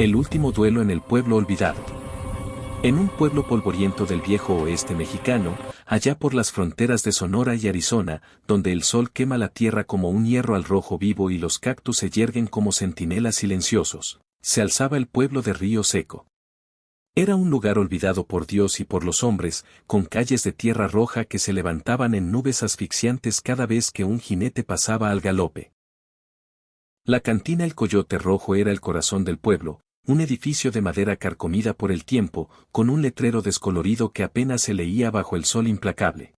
El último duelo en el pueblo olvidado. En un pueblo polvoriento del viejo oeste mexicano, allá por las fronteras de Sonora y Arizona, donde el sol quema la tierra como un hierro al rojo vivo y los cactus se yerguen como centinelas silenciosos, se alzaba el pueblo de Río Seco. Era un lugar olvidado por Dios y por los hombres, con calles de tierra roja que se levantaban en nubes asfixiantes cada vez que un jinete pasaba al galope. La cantina El Coyote Rojo era el corazón del pueblo, un edificio de madera carcomida por el tiempo, con un letrero descolorido que apenas se leía bajo el sol implacable.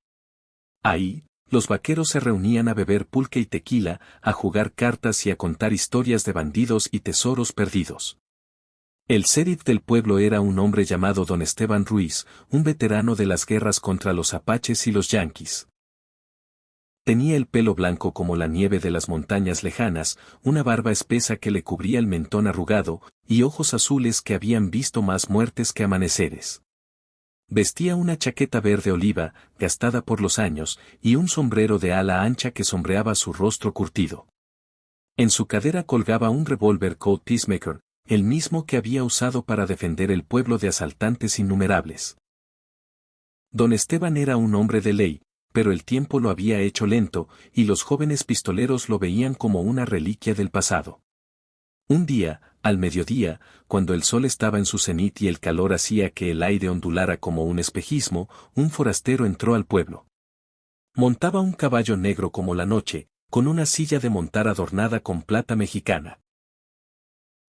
Ahí, los vaqueros se reunían a beber pulque y tequila, a jugar cartas y a contar historias de bandidos y tesoros perdidos. El sheriff del pueblo era un hombre llamado Don Esteban Ruiz, un veterano de las guerras contra los apaches y los yanquis. Tenía el pelo blanco como la nieve de las montañas lejanas, una barba espesa que le cubría el mentón arrugado, y ojos azules que habían visto más muertes que amaneceres. Vestía una chaqueta verde oliva, gastada por los años, y un sombrero de ala ancha que sombreaba su rostro curtido. En su cadera colgaba un revólver Colt Peacemaker, el mismo que había usado para defender el pueblo de asaltantes innumerables. Don Esteban era un hombre de ley, pero el tiempo lo había hecho lento, y los jóvenes pistoleros lo veían como una reliquia del pasado. Un día, al mediodía, cuando el sol estaba en su cenit y el calor hacía que el aire ondulara como un espejismo, un forastero entró al pueblo. Montaba un caballo negro como la noche, con una silla de montar adornada con plata mexicana.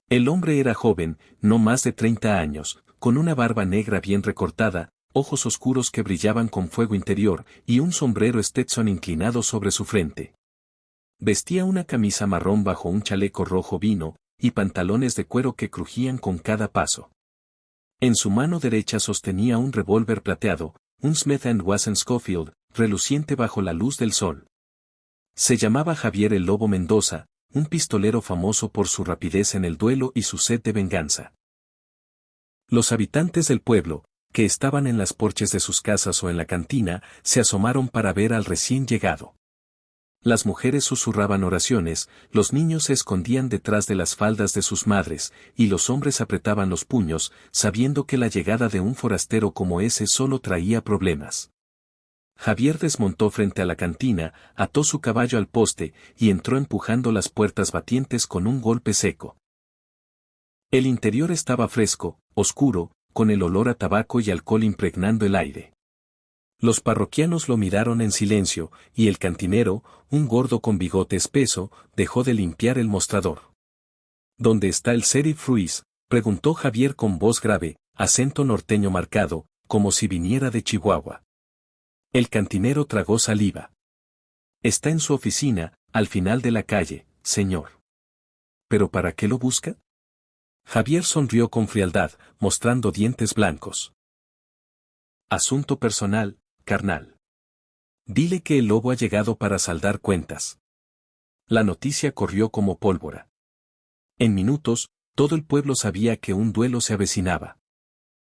El hombre era joven, no más de 30 años, con una barba negra bien recortada, ojos oscuros que brillaban con fuego interior, y un sombrero Stetson inclinado sobre su frente. Vestía una camisa marrón bajo un chaleco rojo vino, y pantalones de cuero que crujían con cada paso. En su mano derecha sostenía un revólver plateado, un Smith & Wesson Schofield, reluciente bajo la luz del sol. Se llamaba Javier el Lobo Mendoza, un pistolero famoso por su rapidez en el duelo y su sed de venganza. Los habitantes del pueblo, que estaban en las porches de sus casas o en la cantina, se asomaron para ver al recién llegado. Las mujeres susurraban oraciones, los niños se escondían detrás de las faldas de sus madres, y los hombres apretaban los puños, sabiendo que la llegada de un forastero como ese solo traía problemas. Javier desmontó frente a la cantina, ató su caballo al poste, y entró empujando las puertas batientes con un golpe seco. El interior estaba fresco, oscuro, con el olor a tabaco y alcohol impregnando el aire. Los parroquianos lo miraron en silencio, y el cantinero, un gordo con bigote espeso, dejó de limpiar el mostrador. ¿Dónde está el sheriff Ruiz?, preguntó Javier con voz grave, acento norteño marcado, como si viniera de Chihuahua. El cantinero tragó saliva. Está en su oficina, al final de la calle, señor. ¿Pero para qué lo busca? Javier sonrió con frialdad, mostrando dientes blancos. Asunto personal, carnal. Dile que el lobo ha llegado para saldar cuentas. La noticia corrió como pólvora. En minutos, todo el pueblo sabía que un duelo se avecinaba.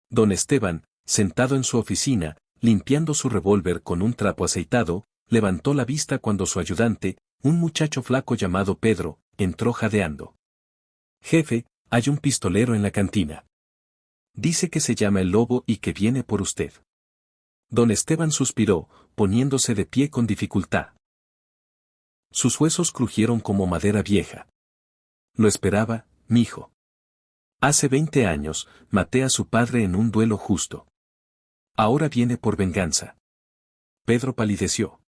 Don Esteban, sentado en su oficina, limpiando su revólver con un trapo aceitado, levantó la vista cuando su ayudante, un muchacho flaco llamado Pedro, entró jadeando. Jefe, hay un pistolero en la cantina. Dice que se llama el Lobo y que viene por usted. Don Esteban suspiró, poniéndose de pie con dificultad. Sus huesos crujieron como madera vieja. Lo esperaba, mijo. Hace 20 años, maté a su padre en un duelo justo. Ahora viene por venganza. Pedro palideció.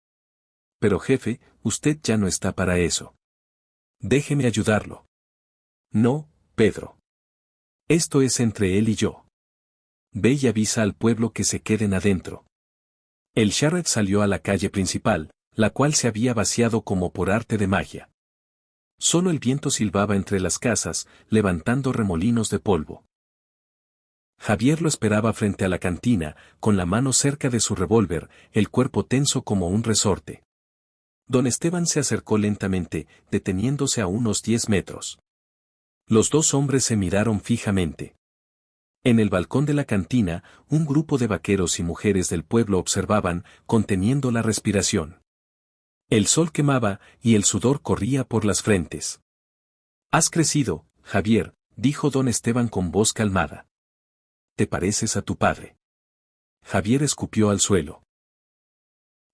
Pero jefe, usted ya no está para eso. Déjeme ayudarlo. No, Pedro. Esto es entre él y yo. Ve y avisa al pueblo que se queden adentro. El sheriff salió a la calle principal, la cual se había vaciado como por arte de magia. Solo el viento silbaba entre las casas, levantando remolinos de polvo. Javier lo esperaba frente a la cantina, con la mano cerca de su revólver, el cuerpo tenso como un resorte. Don Esteban se acercó lentamente, deteniéndose a unos 10 metros. Los dos hombres se miraron fijamente. En el balcón de la cantina, un grupo de vaqueros y mujeres del pueblo observaban, conteniendo la respiración. El sol quemaba, y el sudor corría por las frentes. «Has crecido, Javier», dijo don Esteban con voz calmada. Te pareces a tu padre. Javier escupió al suelo.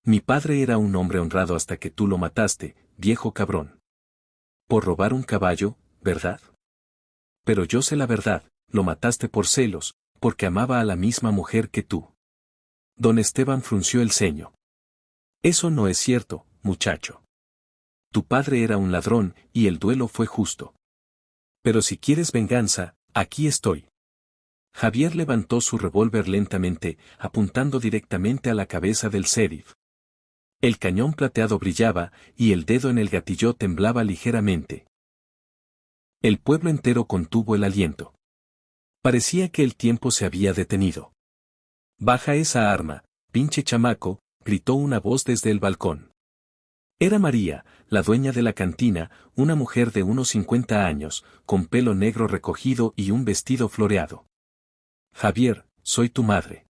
Mi padre era un hombre honrado hasta que tú lo mataste, viejo cabrón. Por robar un caballo, ¿verdad? Pero yo sé la verdad, lo mataste por celos, porque amaba a la misma mujer que tú. Don Esteban frunció el ceño. Eso no es cierto, muchacho. Tu padre era un ladrón, y el duelo fue justo. Pero si quieres venganza, aquí estoy. Javier levantó su revólver lentamente, apuntando directamente a la cabeza del sheriff. El cañón plateado brillaba, y el dedo en el gatillo temblaba ligeramente. El pueblo entero contuvo el aliento. Parecía que el tiempo se había detenido. Baja esa arma, pinche chamaco, gritó una voz desde el balcón. Era María, la dueña de la cantina, una mujer de unos 50 años, con pelo negro recogido y un vestido floreado. Javier, soy tu madre.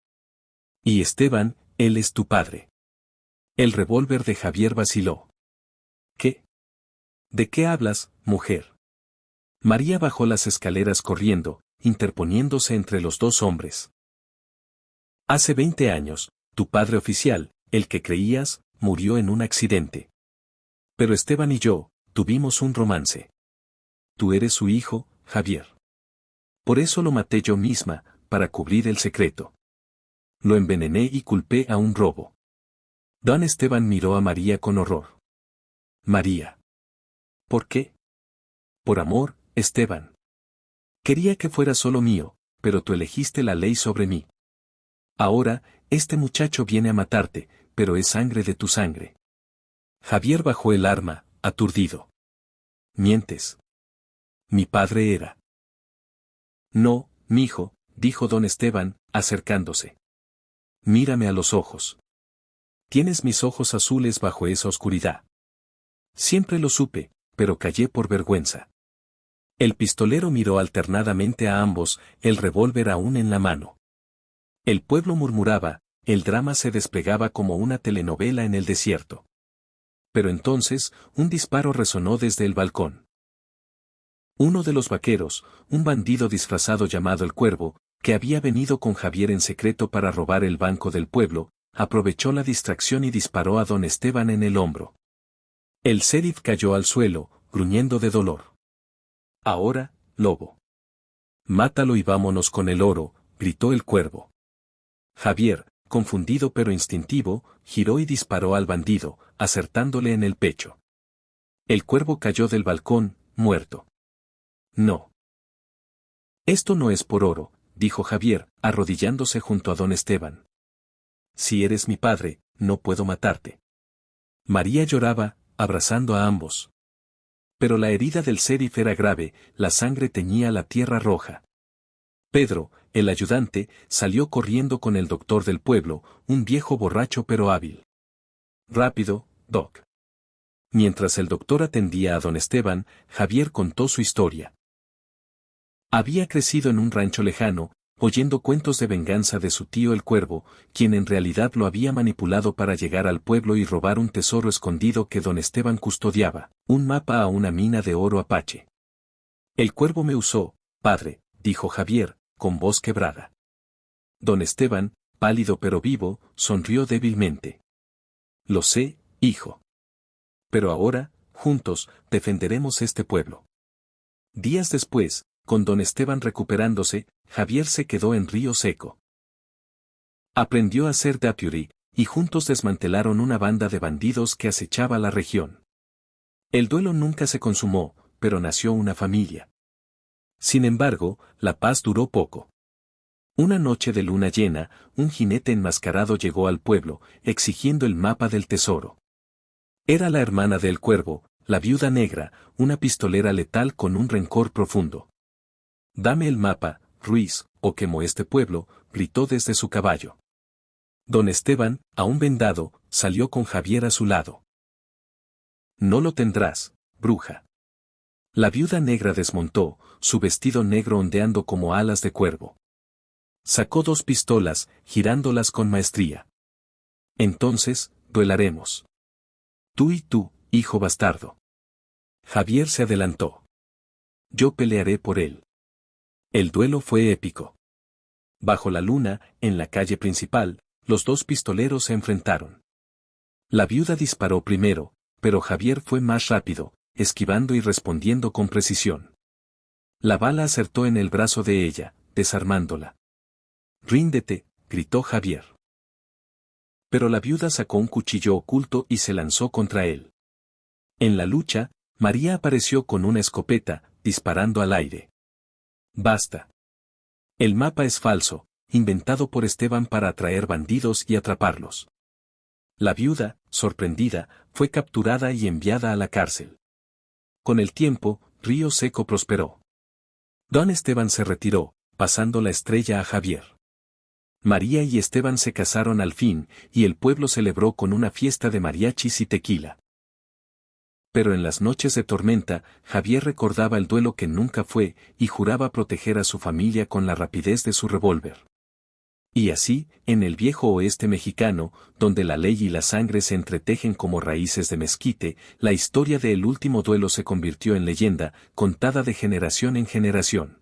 Y Esteban, él es tu padre. El revólver de Javier vaciló. ¿Qué? ¿De qué hablas, mujer? María bajó las escaleras corriendo, interponiéndose entre los dos hombres. Hace 20 años, tu padre oficial, el que creías, murió en un accidente. Pero Esteban y yo, tuvimos un romance. Tú eres su hijo, Javier. Por eso lo maté yo misma, para cubrir el secreto. Lo envenené y culpé a un robo. Don Esteban miró a María con horror. María. ¿Por qué? Por amor, Esteban. Quería que fuera solo mío, pero tú elegiste la ley sobre mí. Ahora, este muchacho viene a matarte, pero es sangre de tu sangre. Javier bajó el arma, aturdido. Mientes. Mi padre era. No, mijo, dijo don Esteban, acercándose. Mírame a los ojos. Tienes mis ojos azules bajo esa oscuridad. Siempre lo supe, pero callé por vergüenza. El pistolero miró alternadamente a ambos, el revólver aún en la mano. El pueblo murmuraba, el drama se desplegaba como una telenovela en el desierto. Pero entonces, un disparo resonó desde el balcón. Uno de los vaqueros, un bandido disfrazado llamado el Cuervo, que había venido con Javier en secreto para robar el banco del pueblo, aprovechó la distracción y disparó a don Esteban en el hombro. El sheriff cayó al suelo, gruñendo de dolor. Ahora, lobo. Mátalo y vámonos con el oro, gritó el Cuervo. Javier, confundido pero instintivo, giró y disparó al bandido, acertándole en el pecho. El Cuervo cayó del balcón, muerto. No. Esto no es por oro, dijo Javier, arrodillándose junto a don Esteban. Si eres mi padre, no puedo matarte. María lloraba, abrazando a ambos. Pero la herida del sheriff era grave, la sangre teñía la tierra roja. Pedro, el ayudante, salió corriendo con el doctor del pueblo, un viejo borracho pero hábil. Rápido, Doc. Mientras el doctor atendía a don Esteban, Javier contó su historia. Había crecido en un rancho lejano, oyendo cuentos de venganza de su tío el Cuervo, quien en realidad lo había manipulado para llegar al pueblo y robar un tesoro escondido que don Esteban custodiaba, un mapa a una mina de oro apache. El Cuervo me usó, padre, dijo Javier, con voz quebrada. Don Esteban, pálido pero vivo, sonrió débilmente. Lo sé, hijo. Pero ahora, juntos, defenderemos este pueblo. Días después, con don Esteban recuperándose, Javier se quedó en Río Seco. Aprendió a hacer daiquiri, y juntos desmantelaron una banda de bandidos que acechaba la región. El duelo nunca se consumó, pero nació una familia. Sin embargo, la paz duró poco. Una noche de luna llena, un jinete enmascarado llegó al pueblo, exigiendo el mapa del tesoro. Era la hermana del Cuervo, la viuda negra, una pistolera letal con un rencor profundo. Dame el mapa, Ruiz, o quemo este pueblo, gritó desde su caballo. Don Esteban, aún vendado, salió con Javier a su lado. No lo tendrás, bruja. La viuda negra desmontó, su vestido negro ondeando como alas de cuervo. Sacó 2 pistolas, girándolas con maestría. Entonces, duelaremos. Tú y tú, hijo bastardo. Javier se adelantó. Yo pelearé por él. El duelo fue épico. Bajo la luna, en la calle principal, los dos pistoleros se enfrentaron. La viuda disparó primero, pero Javier fue más rápido, esquivando y respondiendo con precisión. La bala acertó en el brazo de ella, desarmándola. «Ríndete», gritó Javier. Pero la viuda sacó un cuchillo oculto y se lanzó contra él. En la lucha, María apareció con una escopeta, disparando al aire. «Basta. El mapa es falso, inventado por Esteban para atraer bandidos y atraparlos». La viuda, sorprendida, fue capturada y enviada a la cárcel. Con el tiempo, Río Seco prosperó. Don Esteban se retiró, pasando la estrella a Javier. María y Esteban se casaron al fin, y el pueblo celebró con una fiesta de mariachis y tequila. Pero en las noches de tormenta, Javier recordaba el duelo que nunca fue, y juraba proteger a su familia con la rapidez de su revólver. Y así, en el viejo oeste mexicano, donde la ley y la sangre se entretejen como raíces de mezquite, la historia de El Último Duelo se convirtió en leyenda, contada de generación en generación.